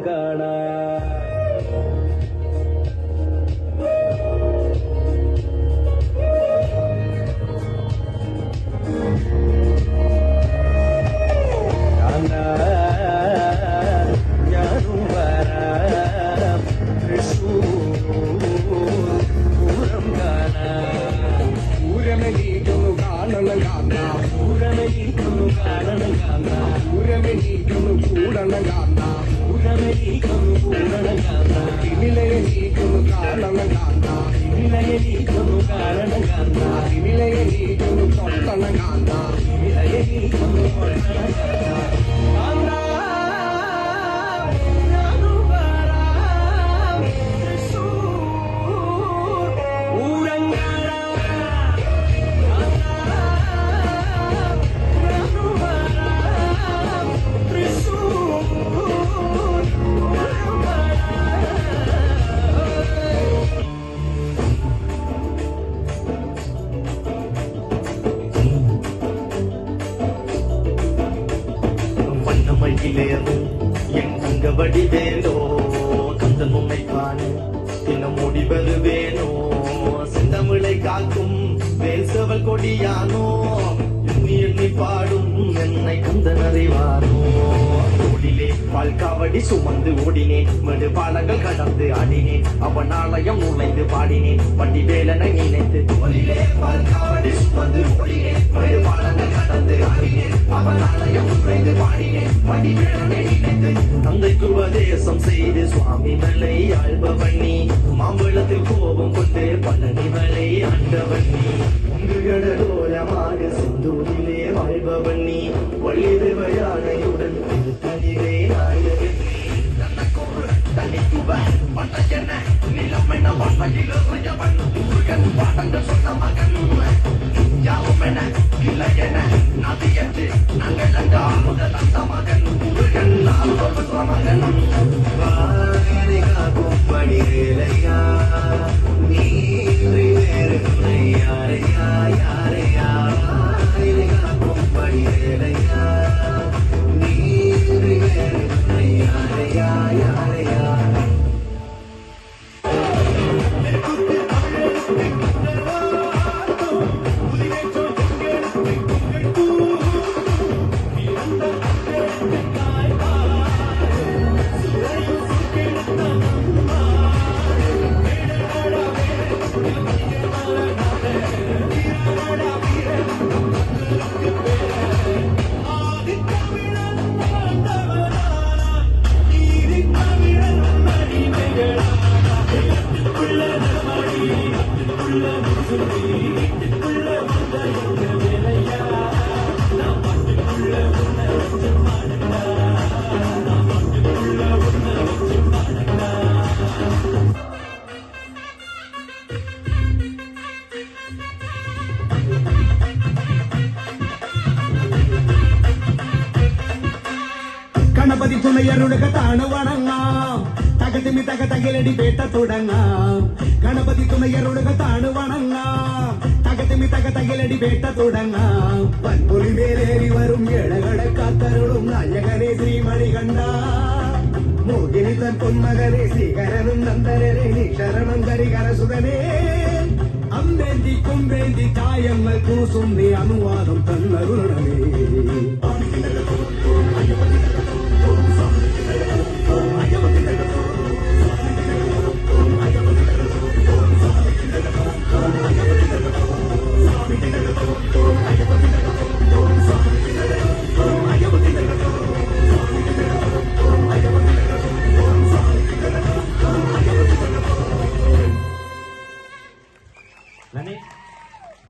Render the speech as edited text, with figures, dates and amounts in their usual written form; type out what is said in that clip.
காணா என் தங்க வடிவேலோ கந்தன் உன்னை காண தினம் முடிவது வேணோ செந்தமிழை காக்கும் வேசவல் கொடியானோ எண்ணி எண்ணி பாடும் என்னை கந்தன் அறிவானோ ஓடிலே பால்காவடி சுமந்து ஓடினேன் மேடு பாலங்கள் கடந்து ஆடினேன் அவன் ஆலயம் நுழைந்து பாடினேன் வடிவேலனை நினைத்து ஓடிலே பால்காவடி சுமந்து ஓடினேன் மேடு பாலங்கள் கடந்து ஆடினேன் அவன் ஆலயம் நுழைந்து பாடினேன் வடிவேலனை நினைத்து தந்தைக்கு உபதேசம் செய்து சுவாமி மலை ஆழ்பவன் நீ மாம்பழத்தில் கோபம் கொண்டு பழனி மலை ஆண்டவன் நீ உங்கு கடலோரமாக செந்தூரிலே வாழ்பவன் நீ வள்ளிருவ யானையுடன் திருத்தணிலே நாயகன் நீ தன்னக்கோரு தனித்துவ பட்டஜன நிலமென வாழ்வையில் இறையவன் முருகன் பாடங்கள் சொன்ன மகன் யாவும் என இல்லை என நதியற்று நாங்கள் அண்டா முதல் அந்த மகன் முருகன் மகன் வாயிலை காக்கும் படிவேலையா நீன்றி வேறு யாரையா யாரையா வாயிலை காக்கும் படிவேலையா நீன்றி வேறு யாரையா யாரையா ഗണപതി തുണയരുടക താണു വണങ്ങാം തകതിമി തക തകിലടി പേട്ട തുടങ്ങാം ഗണപതി തുണയരുടക താണു വണങ്ങാം തകതിമി തക തകിലടി പേട്ട തുടങ്ങാം വൻപുലി മേലേറി വരും എഴകടക്കാത്തരുളും നായകനെ ശ്രീമണികണ്ഠ മോഹിനി തൻ പൊന്മകനെ ശ്രീകരനും നന്ദനനെ നീ ശരണം കരികരസുതനേ അമ്പേന്തി കുമ്പേന്തി ചായങ്ങൾ കൂസും നീ അനുവാദം തന്നരുളണമേ